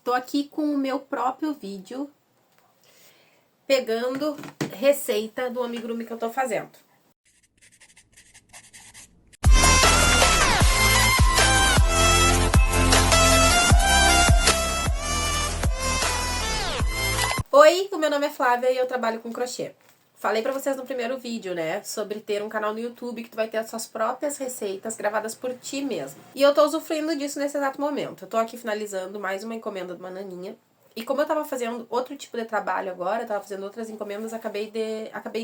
Tô aqui com o meu próprio vídeo, pegando receita do amigurumi que eu tô fazendo. Oi, o meu nome é Flávia e eu trabalho com crochê. Falei pra vocês no primeiro vídeo, né, sobre ter um canal no YouTube que tu vai ter as suas próprias receitas gravadas por ti mesmo. E eu tô usufruindo disso nesse exato momento. Eu tô aqui finalizando mais uma encomenda do Bananinha. E como eu tava fazendo outro tipo de trabalho agora, eu tava fazendo outras encomendas, acabei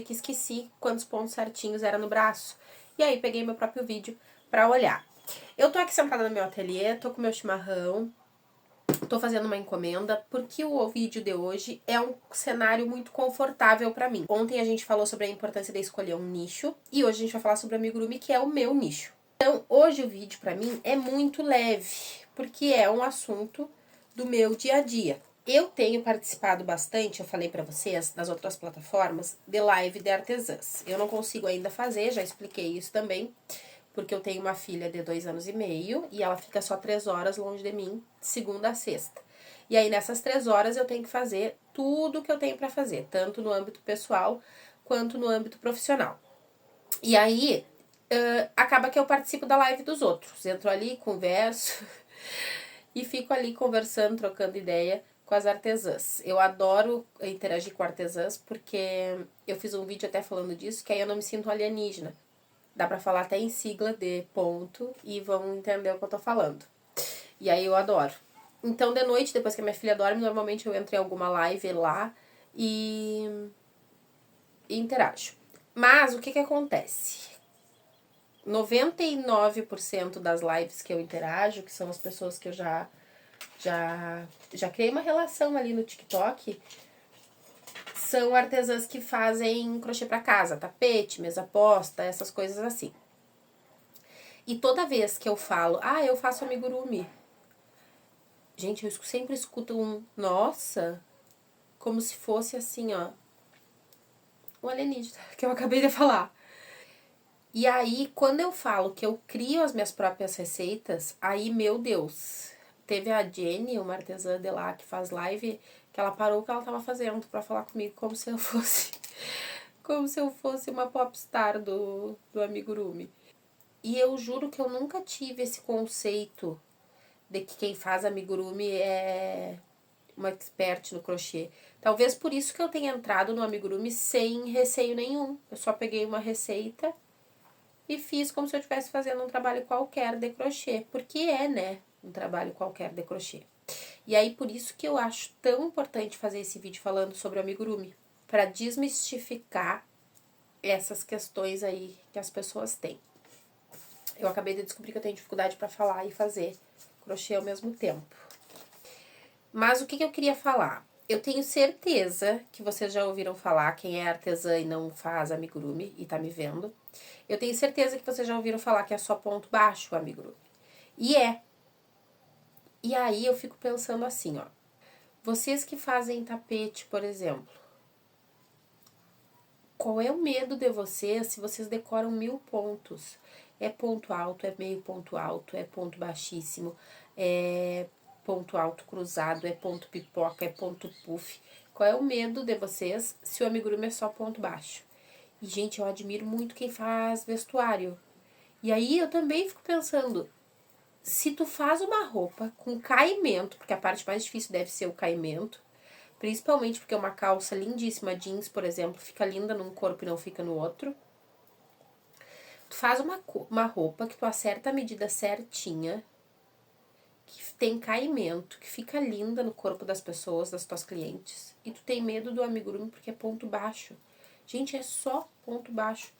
que esqueci quantos pontos certinhos era no braço. E aí peguei meu próprio vídeo pra olhar. Eu tô aqui sentada no meu ateliê, tô com meu chimarrão, tô fazendo uma encomenda, porque o vídeo de hoje é um cenário muito confortável pra mim. Ontem a gente falou sobre a importância de escolher um nicho, e hoje a gente vai falar sobre o amigurumi, que é o meu nicho. Então, hoje o vídeo pra mim é muito leve, porque é um assunto do meu dia a dia. Eu tenho participado bastante, eu falei pra vocês, nas outras plataformas, de live de artesãs. Eu não consigo ainda fazer, já expliquei isso também, porque eu tenho uma filha de 2 anos e meio e ela fica só 3 horas longe de mim, segunda a sexta. E aí, nessas 3 horas, eu tenho que fazer tudo que eu tenho pra fazer, tanto no âmbito pessoal quanto no âmbito profissional. E aí, acaba que eu participo da live dos outros. Entro ali, converso e fico ali conversando, trocando ideia com as artesãs. Eu adoro interagir com artesãs porque eu fiz um vídeo até falando disso, que aí eu não me sinto alienígena. Dá pra falar até em sigla de ponto e vão entender o que eu tô falando. E aí eu adoro. Então, de noite, depois que a minha filha dorme, normalmente eu entro em alguma live lá e interajo. Mas o que acontece? 99% das lives que eu interajo, que são as pessoas que eu já criei uma relação ali no TikTok, são artesãs que fazem crochê pra casa, tapete, mesa posta, essas coisas assim. E toda vez que eu falo, eu faço amigurumi, gente, eu sempre escuto um nossa, como se fosse assim, ó, um alienígena, que eu acabei de falar. E aí, quando eu falo que eu crio as minhas próprias receitas, aí, meu Deus, teve a Jenny, uma artesã de lá que faz live, que ela parou o que ela tava fazendo pra falar comigo como se eu fosse, como se eu fosse uma popstar do amigurumi. E eu juro que eu nunca tive esse conceito de que quem faz amigurumi é uma expert no crochê. Talvez por isso que eu tenha entrado no amigurumi sem receio nenhum. Eu só peguei uma receita e fiz como se eu estivesse fazendo um trabalho qualquer de crochê. Porque é, né, um trabalho qualquer de crochê. E aí, por isso que eu acho tão importante fazer esse vídeo falando sobre o amigurumi. Para desmistificar essas questões aí que as pessoas têm. Eu acabei de descobrir que eu tenho dificuldade para falar e fazer crochê ao mesmo tempo. Mas o que eu queria falar? Eu tenho certeza que vocês já ouviram falar, quem é artesã e não faz amigurumi e tá me vendo. Eu tenho certeza que vocês já ouviram falar que é só ponto baixo o amigurumi. E é. E aí eu fico pensando assim, ó. Vocês que fazem tapete, por exemplo. Qual é o medo de vocês se vocês decoram 1000 pontos? É ponto alto, é meio ponto alto, é ponto baixíssimo, é ponto alto cruzado, é ponto pipoca, é ponto puff. Qual é o medo de vocês se o amigurumi é só ponto baixo? E, gente, eu admiro muito quem faz vestuário. E aí eu também fico pensando, se tu faz uma roupa com caimento, porque a parte mais difícil deve ser o caimento, principalmente porque uma calça lindíssima, jeans, por exemplo, fica linda num corpo e não fica no outro. Tu faz uma roupa que tu acerta a medida certinha, que tem caimento, que fica linda no corpo das pessoas, das tuas clientes, e tu tem medo do amigurumi porque é ponto baixo. Gente, é só ponto baixo.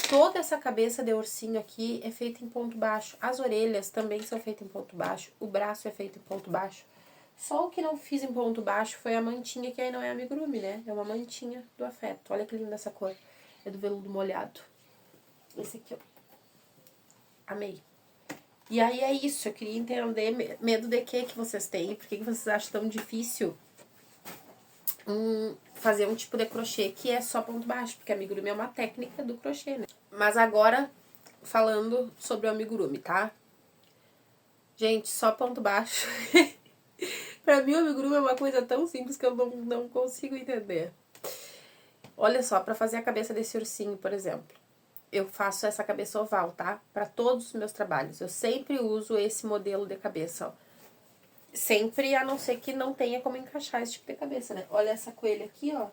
Toda essa cabeça de ursinho aqui é feita em ponto baixo. As orelhas também são feitas em ponto baixo. O braço é feito em ponto baixo. Só o que não fiz em ponto baixo foi a mantinha, que aí não é amigurumi, né? É uma mantinha do afeto. Olha que linda essa cor. É do veludo molhado. Esse aqui, ó. Amei. E aí é isso, eu queria entender medo de que vocês têm, por que vocês acham tão difícil fazer um tipo de crochê que é só ponto baixo, porque amigurumi é uma técnica do crochê, né? Mas agora, falando sobre o amigurumi, tá? Gente, só ponto baixo. Pra mim, o amigurumi é uma coisa tão simples que eu não consigo entender. Olha só, pra fazer a cabeça desse ursinho, por exemplo. Eu faço essa cabeça oval, tá? Pra todos os meus trabalhos. Eu sempre uso esse modelo de cabeça, ó. Sempre, a não ser que não tenha como encaixar esse tipo de cabeça, né? Olha essa coelha aqui, ó.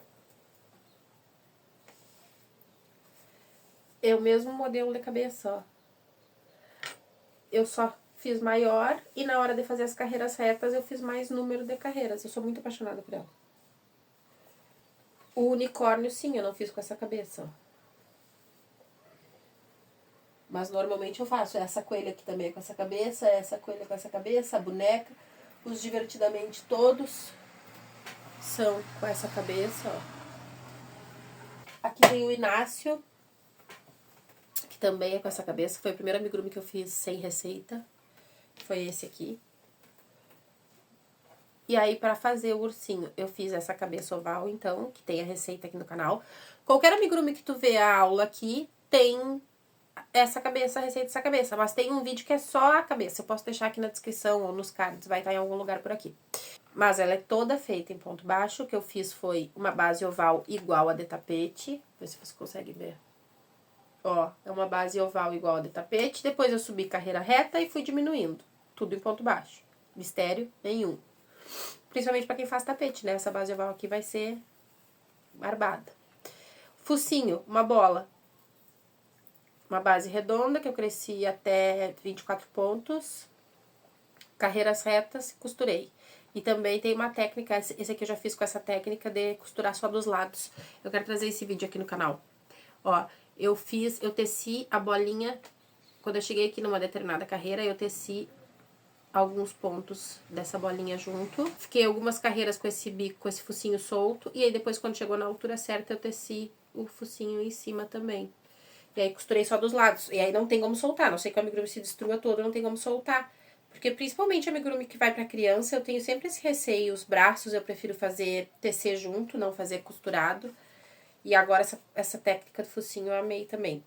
É o mesmo modelo de cabeça, ó. Eu só fiz maior e na hora de fazer as carreiras retas eu fiz mais número de carreiras. Eu sou muito apaixonada por ela. O unicórnio, sim, eu não fiz com essa cabeça, ó. Mas normalmente eu faço essa coelha aqui também com essa cabeça, essa coelha com essa cabeça, a boneca. Os divertidamente todos são com essa cabeça, ó. Aqui tem o Inácio, que também é com essa cabeça. Foi o primeiro amigurumi que eu fiz sem receita. Foi esse aqui. E aí, pra fazer o ursinho, eu fiz essa cabeça oval, então, que tem a receita aqui no canal. Qualquer amigurumi que tu vê a aula aqui, tem essa cabeça, a receita dessa cabeça. Mas tem um vídeo que é só a cabeça. Eu posso deixar aqui na descrição ou nos cards, vai estar em algum lugar por aqui. Mas ela é toda feita em ponto baixo. O que eu fiz foi uma base oval igual a de tapete. Vê se você consegue ver. Ó, é uma base oval igual a de tapete. Depois eu subi carreira reta e fui diminuindo. Tudo em ponto baixo. Mistério nenhum. Principalmente pra quem faz tapete, né? Essa base oval aqui vai ser barbada. Focinho, uma bola. Uma base redonda, que eu cresci até 24 pontos. Carreiras retas, costurei. E também tem uma técnica, esse aqui eu já fiz com essa técnica de costurar só dos lados. Eu quero trazer esse vídeo aqui no canal. Ó, eu teci a bolinha, quando eu cheguei aqui numa determinada carreira, eu teci alguns pontos dessa bolinha junto. Fiquei algumas carreiras com esse bico, com esse focinho solto. E aí depois, quando chegou na altura certa, eu teci o focinho em cima também. E aí costurei só dos lados. E aí não tem como soltar, a não sei que o amigurumi se destrua todo, não tem como soltar. Porque principalmente amigurumi que vai pra criança, eu tenho sempre esse receio. Os braços eu prefiro fazer tecer junto, não fazer costurado. E agora essa técnica do focinho eu amei também.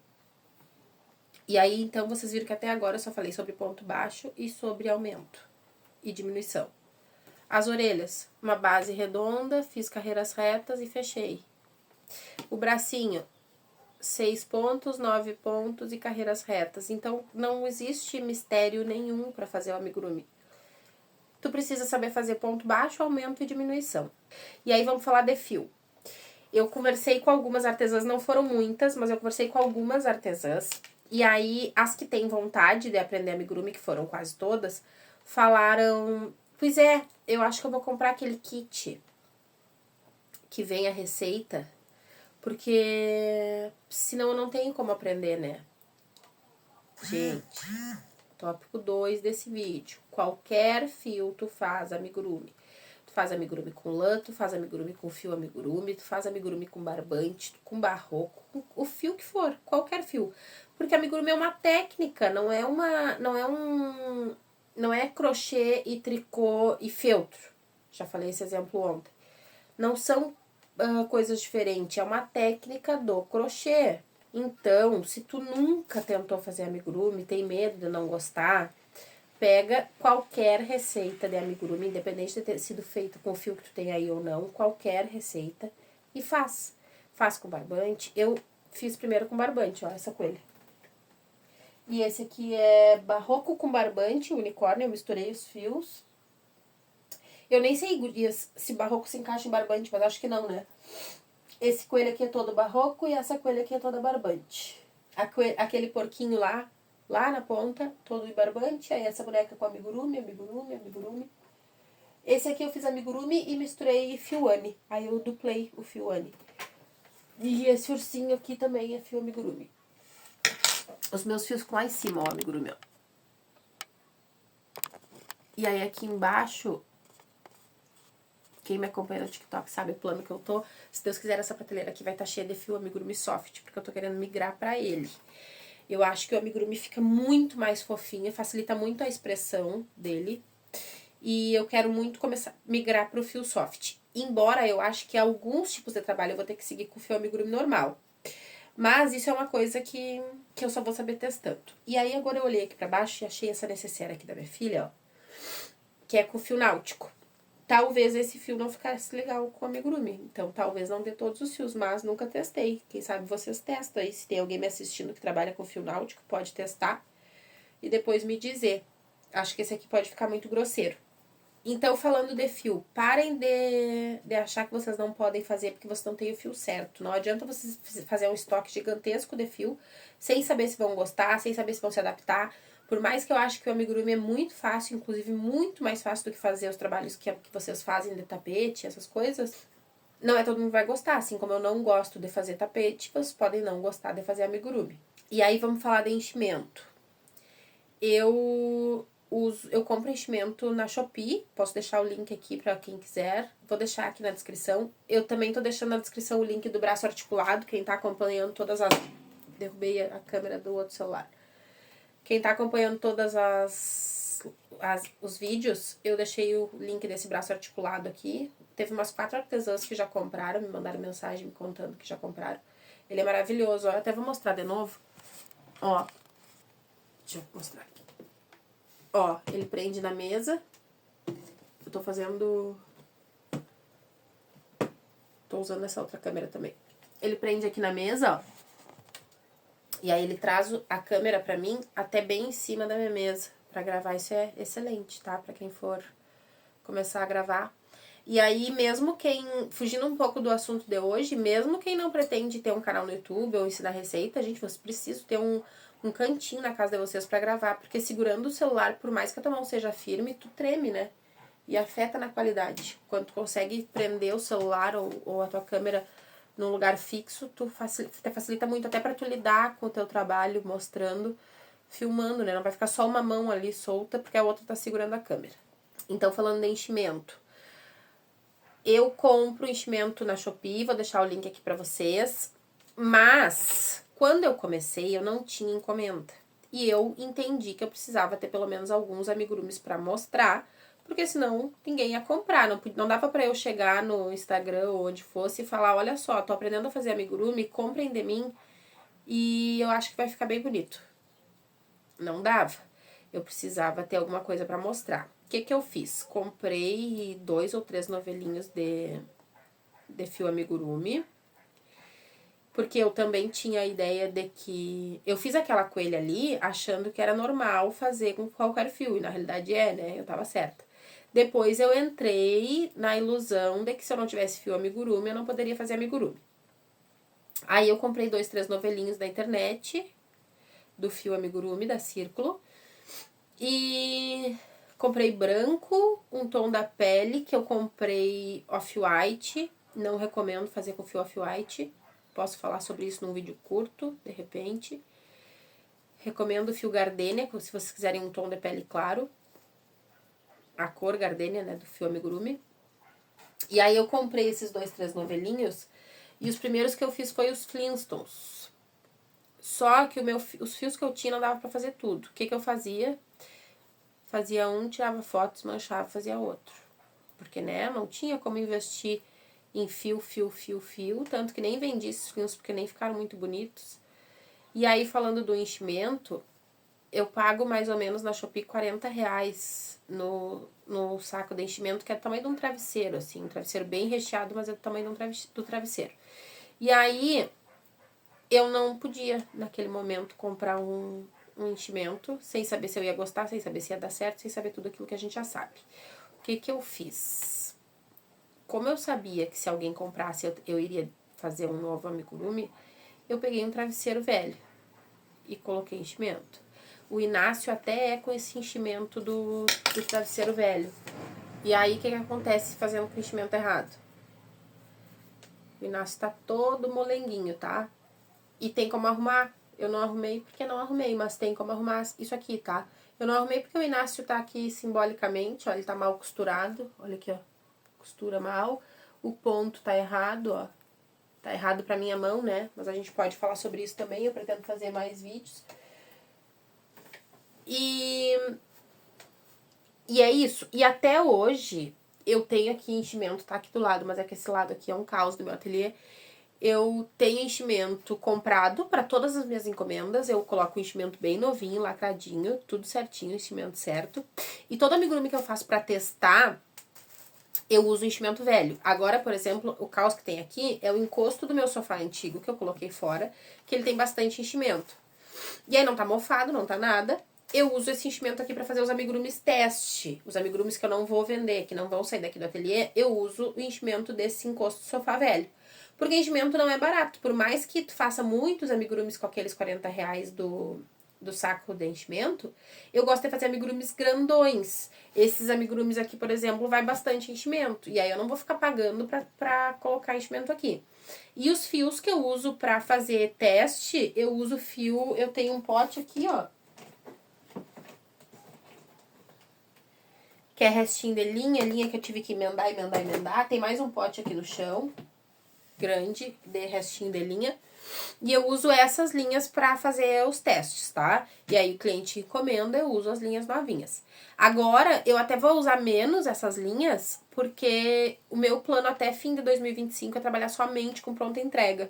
E aí, então, vocês viram que até agora eu só falei sobre ponto baixo e sobre aumento e diminuição. As orelhas, uma base redonda, fiz carreiras retas e fechei. O bracinho, 6 pontos, 9 pontos e carreiras retas. Então, não existe mistério nenhum para fazer o amigurumi. Tu precisa saber fazer ponto baixo, aumento e diminuição. E aí, vamos falar de fio. Eu conversei com algumas artesãs, não foram muitas, mas eu conversei com algumas artesãs. E aí, as que têm vontade de aprender amigurumi, que foram quase todas, falaram... Pois é, eu acho que eu vou comprar aquele kit que vem a receita, porque senão eu não tenho como aprender, né? Gente, tópico 2 desse vídeo. Qualquer fio tu faz amigurumi. Tu faz amigurumi com lã, tu faz amigurumi com fio amigurumi, tu faz amigurumi com barbante, com barroco, com o fio que for, qualquer fio. Porque amigurumi é uma técnica, não é crochê e tricô e feltro. Já falei esse exemplo ontem. Não são coisas diferentes, é uma técnica do crochê. Então, se tu nunca tentou fazer amigurumi, tem medo de não gostar, pega qualquer receita de amigurumi, independente de ter sido feita com o fio que tu tem aí ou não, qualquer receita, e faz. Faz com barbante. Eu fiz primeiro com barbante, ó, essa coelha. E esse aqui é barroco com barbante, unicórnio, eu misturei os fios. Eu nem sei, gurias, se barroco se encaixa em barbante, mas acho que não, né? Esse coelho aqui é todo barroco e essa coelha aqui é toda barbante. Aquele porquinho lá na ponta, todo em barbante. Aí essa boneca com amigurumi, amigurumi, amigurumi. Esse aqui eu fiz amigurumi e misturei fioane. Aí eu duplei o fioane. E esse ursinho aqui também é fio amigurumi. Os meus fios ficam lá em cima, ó, amigurumi, ó. E aí aqui embaixo, quem me acompanha no TikTok sabe o plano que eu tô. Se Deus quiser, essa prateleira aqui vai estar cheia de fio amigurumi soft, porque eu tô querendo migrar pra ele. Eu acho que o amigurumi fica muito mais fofinho, facilita muito a expressão dele. E eu quero muito começar a migrar pro fio soft. Embora eu acho que alguns tipos de trabalho eu vou ter que seguir com o fio amigurumi normal. Mas isso é uma coisa que eu só vou saber testando. E aí agora eu olhei aqui pra baixo e achei essa necessaire aqui da minha filha, ó. Que é com fio náutico. talvez esse fio não ficasse legal com o amigurumi. Então, talvez não dê todos os fios, mas nunca testei. Quem sabe vocês testam aí. Se tem alguém me assistindo que trabalha com fio náutico, pode testar e depois me dizer. Acho que esse aqui pode ficar muito grosseiro. Então, falando de fio, parem de achar que vocês não podem fazer porque vocês não têm o fio certo. Não adianta vocês fazer um estoque gigantesco de fio sem saber se vão gostar, sem saber se vão se adaptar. Por mais que eu acho que o amigurumi é muito fácil, inclusive muito mais fácil do que fazer os trabalhos que vocês fazem de tapete, essas coisas, não é todo mundo que vai gostar. Assim como eu não gosto de fazer tapete, vocês podem não gostar de fazer amigurumi. E aí vamos falar de enchimento. Eu compro enchimento na Shopee, posso deixar o link aqui pra quem quiser, vou deixar aqui na descrição. Eu também tô deixando na descrição o link do braço articulado, quem tá acompanhando todas as... Derrubei a câmera do outro celular. Quem tá acompanhando todas os vídeos, eu deixei o link desse braço articulado aqui. Teve umas 4 artesãs que já compraram, me mandaram mensagem me contando que já compraram. Ele é maravilhoso, ó, eu até vou mostrar de novo. Ó, deixa eu mostrar aqui. Ó, ele prende na mesa. Eu tô fazendo... Tô usando essa outra câmera também. Ele prende aqui na mesa, ó. E aí ele traz a câmera pra mim até bem em cima da minha mesa. Pra gravar, isso é excelente, tá? Pra quem for começar a gravar. E aí, mesmo quem... Fugindo um pouco do assunto de hoje, mesmo quem não pretende ter um canal no YouTube ou ensinar receita, gente, vocês precisam ter um cantinho na casa de vocês pra gravar. Porque segurando o celular, por mais que a tua mão seja firme, tu treme, né? E afeta na qualidade. Quando tu consegue prender o celular ou a tua câmera num lugar fixo, facilita muito até pra tu lidar com o teu trabalho, mostrando, filmando, né? Não vai ficar só uma mão ali solta, porque a outra tá segurando a câmera. Então, falando de enchimento. Eu compro enchimento na Shopee, vou deixar o link aqui pra vocês. Mas, quando eu comecei, eu não tinha encomenda. E eu entendi que eu precisava ter pelo menos alguns amigurumis pra mostrar, porque senão ninguém ia comprar. Não dava pra eu chegar no Instagram ou onde fosse e falar, olha só, tô aprendendo a fazer amigurumi, comprem de mim e eu acho que vai ficar bem bonito. Não dava. Eu precisava ter alguma coisa pra mostrar. O que que eu fiz? Comprei 2 ou 3 novelinhos de fio amigurumi, porque eu também tinha a ideia de que... Eu fiz aquela coelha ali achando que era normal fazer com qualquer fio, e na realidade né? Eu tava certa. Depois eu entrei na ilusão de que se eu não tivesse fio amigurumi, eu não poderia fazer amigurumi. Aí eu comprei 2, 3 novelinhos da internet, do fio amigurumi, da Círculo. E comprei branco, um tom da pele, que eu comprei off-white. Não recomendo fazer com fio off-white. Posso falar sobre isso num vídeo curto, de repente. Recomendo o fio gardênia, se vocês quiserem um tom de pele claro. A cor gardênia, né, do fio amigurumi. E aí eu comprei esses 2, 3 novelinhos. E os primeiros que eu fiz foi os Flintstones. Só que os fios que eu tinha não dava pra fazer tudo. O que que eu fazia? Fazia um, tirava fotos, manchava, fazia outro. Porque, né, não tinha como investir em fio. Tanto que nem vendi esses fios, porque nem ficaram muito bonitos. E aí, falando do enchimento... Eu pago mais ou menos na Shopee R$40 no saco de enchimento, que é do tamanho de um travesseiro, assim. Um travesseiro bem recheado, mas é do tamanho do travesseiro. E aí, eu não podia, naquele momento, comprar um enchimento, sem saber se eu ia gostar, sem saber se ia dar certo, sem saber tudo aquilo que a gente já sabe. O que que eu fiz? Como eu sabia que se alguém comprasse, eu iria fazer um novo amigurumi, eu peguei um travesseiro velho e coloquei enchimento. O Inácio até é com esse enchimento do travesseiro velho. E aí, o que acontece fazendo com o enchimento errado? O Inácio tá todo molenguinho, tá? E tem como arrumar. Eu não arrumei porque não arrumei, mas tem como arrumar isso aqui, tá? Eu não arrumei porque o Inácio tá aqui simbolicamente, ó, ele tá mal costurado. Olha aqui, ó, costura mal. O ponto tá errado, ó. Tá errado pra minha mão, né? Mas a gente pode falar sobre isso também, eu pretendo fazer mais vídeos. E é isso. E até hoje, eu tenho aqui enchimento, tá aqui do lado, mas é que esse lado aqui é um caos do meu ateliê. Eu tenho enchimento comprado para todas as minhas encomendas. Eu coloco o enchimento bem novinho, lacradinho, tudo certinho, enchimento certo. E todo amigurumi que eu faço para testar, eu uso enchimento velho. Agora, por exemplo, o caos que tem aqui é o encosto do meu sofá antigo, que eu coloquei fora, que ele tem bastante enchimento. E aí não tá mofado, não tá nada. Eu uso esse enchimento aqui pra fazer os amigurumis teste. Os amigurumis que eu não vou vender, que não vão sair daqui do ateliê, eu uso o enchimento desse encosto do sofá velho. Porque enchimento não é barato. Por mais que tu faça muitos amigurumis com aqueles 40 reais do saco de enchimento, eu gosto de fazer amigurumis grandões. Esses amigurumis aqui, por exemplo, vai bastante enchimento. E aí eu não vou ficar pagando pra colocar enchimento aqui. E os fios que eu uso pra fazer teste, eu uso fio... Eu tenho um pote aqui, ó. Que é restinho de linha que eu tive que emendar. Tem mais um pote aqui no chão, grande, de restinho de linha. E eu uso essas linhas pra fazer os testes, tá? E aí o cliente encomenda, eu uso as linhas novinhas. Agora, eu até vou usar menos essas linhas, porque o meu plano até fim de 2025 é trabalhar somente com pronta entrega.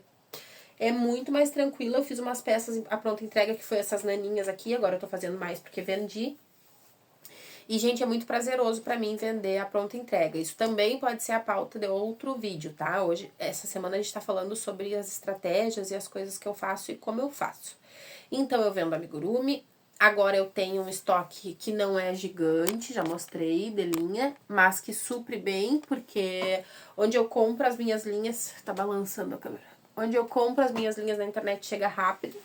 É muito mais tranquilo, eu fiz umas peças a pronta entrega, que foi essas naninhas aqui, agora eu tô fazendo mais porque vendi. E, gente, é muito prazeroso pra mim vender a pronta entrega. Isso também pode ser a pauta de outro vídeo, tá? Hoje, essa semana, a gente tá falando sobre as estratégias e as coisas que eu faço e como eu faço. Então, eu vendo amigurumi. Agora eu tenho um estoque que não é gigante, já mostrei, de linha, mas que supre bem, porque onde eu compro as minhas linhas... Tá balançando a câmera. Onde eu compro as minhas linhas na internet chega rápido.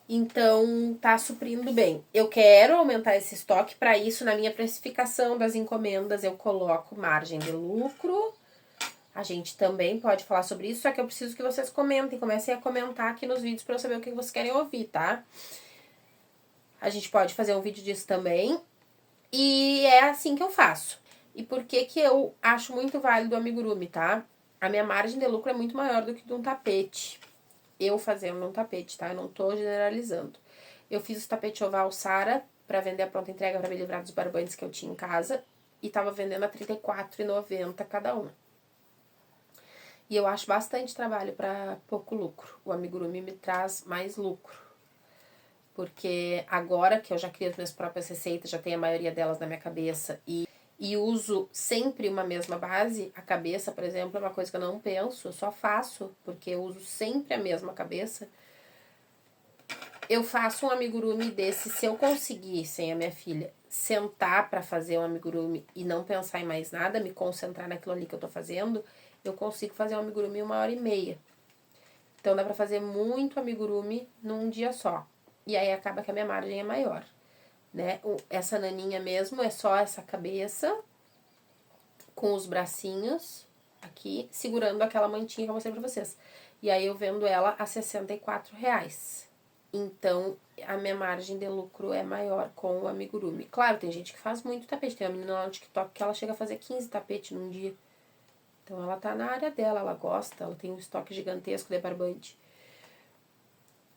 Então, tá suprindo bem. Eu quero aumentar esse estoque, para isso, na minha precificação das encomendas, eu coloco margem de lucro. A gente também pode falar sobre isso, só que eu preciso que vocês comentem, comecem a comentar aqui nos vídeos para eu saber o que vocês querem ouvir, tá? A gente pode fazer um vídeo disso também. E é assim que eu faço. E por que que eu acho muito válido o amigurumi, tá? A minha margem de lucro é muito maior do que de um tapete. Eu fazendo um tapete, tá? Eu não tô generalizando. Eu fiz o tapete oval Sara pra vender a pronta entrega pra me livrar dos barbantes que eu tinha em casa. E tava vendendo a R$ 34,90 cada um. E eu acho bastante trabalho pra pouco lucro. O amigurumi me traz mais lucro. Porque agora que eu já crio as minhas próprias receitas, já tenho a maioria delas na minha cabeça e uso sempre uma mesma base, a cabeça, por exemplo, é uma coisa que eu não penso, eu só faço, porque eu uso sempre a mesma cabeça. Eu faço um amigurumi desse, se eu conseguir, sem a minha filha, sentar pra fazer um amigurumi e não pensar em mais nada, me concentrar naquilo ali que eu tô fazendo, eu consigo fazer um amigurumi 1h30. Então dá pra fazer muito amigurumi num dia só. E aí acaba que a minha margem é maior, né? Essa naninha mesmo é só essa cabeça com os bracinhos aqui, segurando aquela mantinha que eu mostrei pra vocês. E aí eu vendo ela a R$ 64,00. Então, a minha margem de lucro é maior com o amigurumi. Claro, tem gente que faz muito tapete. Tem uma menina lá no TikTok que ela chega a fazer 15 tapetes num dia. Então, ela tá na área dela, ela gosta, ela tem um estoque gigantesco de barbante.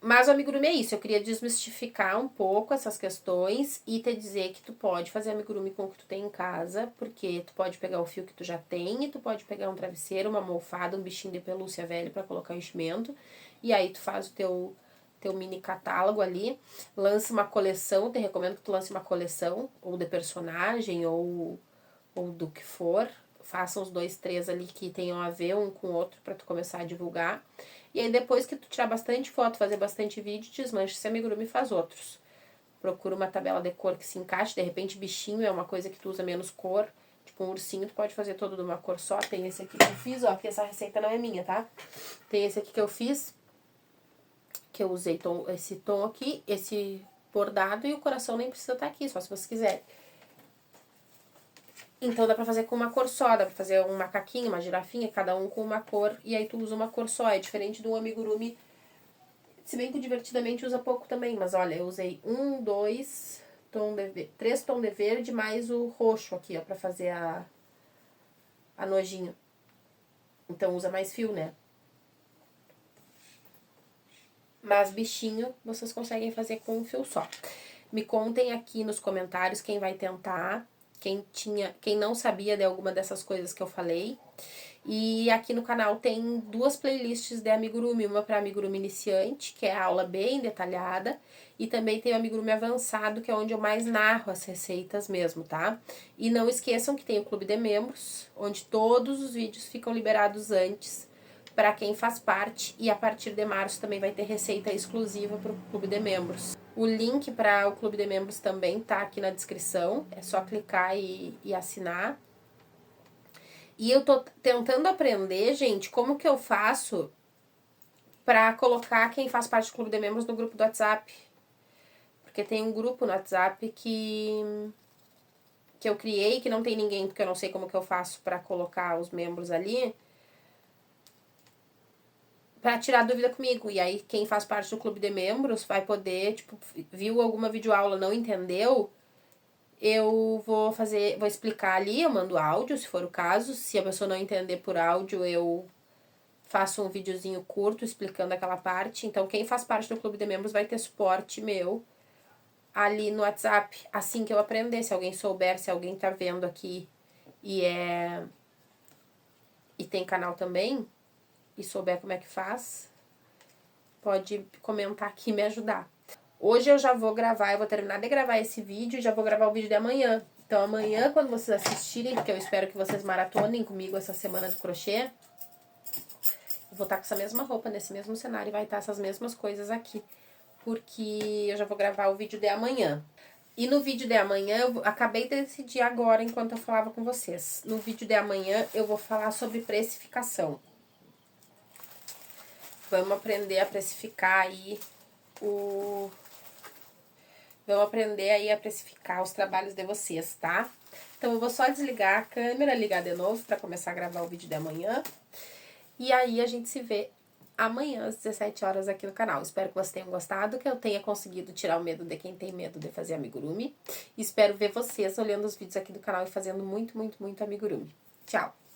Mas o amigurumi é isso, eu queria desmistificar um pouco essas questões e te dizer que tu pode fazer amigurumi com o que tu tem em casa, porque tu pode pegar o fio que tu já tem e tu pode pegar um travesseiro, uma almofada, um bichinho de pelúcia velho pra colocar o enchimento, e aí tu faz o teu mini catálogo ali, lança uma coleção, te recomendo que tu lance uma coleção, ou de personagem, ou do que for, faça uns 2, 3 ali que tenham a ver um com o outro pra tu começar a divulgar. E aí depois que tu tirar bastante foto, fazer bastante vídeo, desmancha esse amigurumi e faz outros. Procura uma tabela de cor que se encaixe, de repente bichinho é uma coisa que tu usa menos cor, tipo um ursinho tu pode fazer todo de uma cor só. Tem esse aqui que eu fiz, ó, que essa receita não é minha, tá? Tem esse aqui que eu fiz, que eu usei esse tom aqui, esse bordado, e o coração nem precisa estar aqui, só se você quiser. Então dá pra fazer com uma cor só, dá pra fazer um macaquinho, uma girafinha, cada um com uma cor, e aí tu usa uma cor só, é diferente do amigurumi, se bem que divertidamente usa pouco também, mas olha, eu usei 1, 2, 3 tons de verde, mais o roxo aqui, ó, pra fazer a nojinho. Então usa mais fio, né? Mas bichinho vocês conseguem fazer com um fio só. Me contem aqui nos comentários quem vai tentar, quem não sabia de alguma dessas coisas que eu falei. E aqui no canal tem 2 playlists de amigurumi, uma para amigurumi iniciante, que é a aula bem detalhada, e também tem o amigurumi avançado, que é onde eu mais narro as receitas mesmo, tá? E não esqueçam que tem o clube de membros, onde todos os vídeos ficam liberados antes para quem faz parte, e a partir de março também vai ter receita exclusiva para o clube de membros. O link para o clube de membros também tá aqui na descrição, é só clicar e assinar. E eu tô tentando aprender, gente, como que eu faço pra colocar quem faz parte do clube de membros no grupo do WhatsApp. Porque tem um grupo no WhatsApp que eu criei, que não tem ninguém, porque eu não sei como que eu faço pra colocar os membros ali, pra tirar dúvida comigo. E aí quem faz parte do clube de membros vai poder, tipo, viu alguma videoaula, não entendeu, eu vou explicar ali, eu mando áudio, se for o caso. Se a pessoa não entender por áudio, eu faço um videozinho curto explicando aquela parte. Então, quem faz parte do clube de membros vai ter suporte meu ali no WhatsApp. Assim que eu aprender, se alguém souber, se alguém tá vendo aqui e tem canal também, e souber como é que faz, pode comentar aqui e me ajudar. Hoje eu já vou gravar, eu vou terminar de gravar esse vídeo e já vou gravar o vídeo de amanhã. Então amanhã, quando vocês assistirem, porque eu espero que vocês maratonem comigo essa semana do crochê, eu vou estar com essa mesma roupa, nesse mesmo cenário, e vai estar essas mesmas coisas aqui. Porque eu já vou gravar o vídeo de amanhã. E no vídeo de amanhã, eu acabei de decidir agora, enquanto eu falava com vocês. No vídeo de amanhã, eu vou falar sobre precificação. Vamos aprender a precificar aí Vamos aprender aí a precificar os trabalhos de vocês, tá? Então, eu vou só desligar a câmera, ligar de novo para começar a gravar o vídeo de amanhã. E aí, a gente se vê amanhã às 17 horas aqui no canal. Espero que vocês tenham gostado, que eu tenha conseguido tirar o medo de quem tem medo de fazer amigurumi. Espero ver vocês olhando os vídeos aqui do canal e fazendo muito, muito, muito amigurumi. Tchau!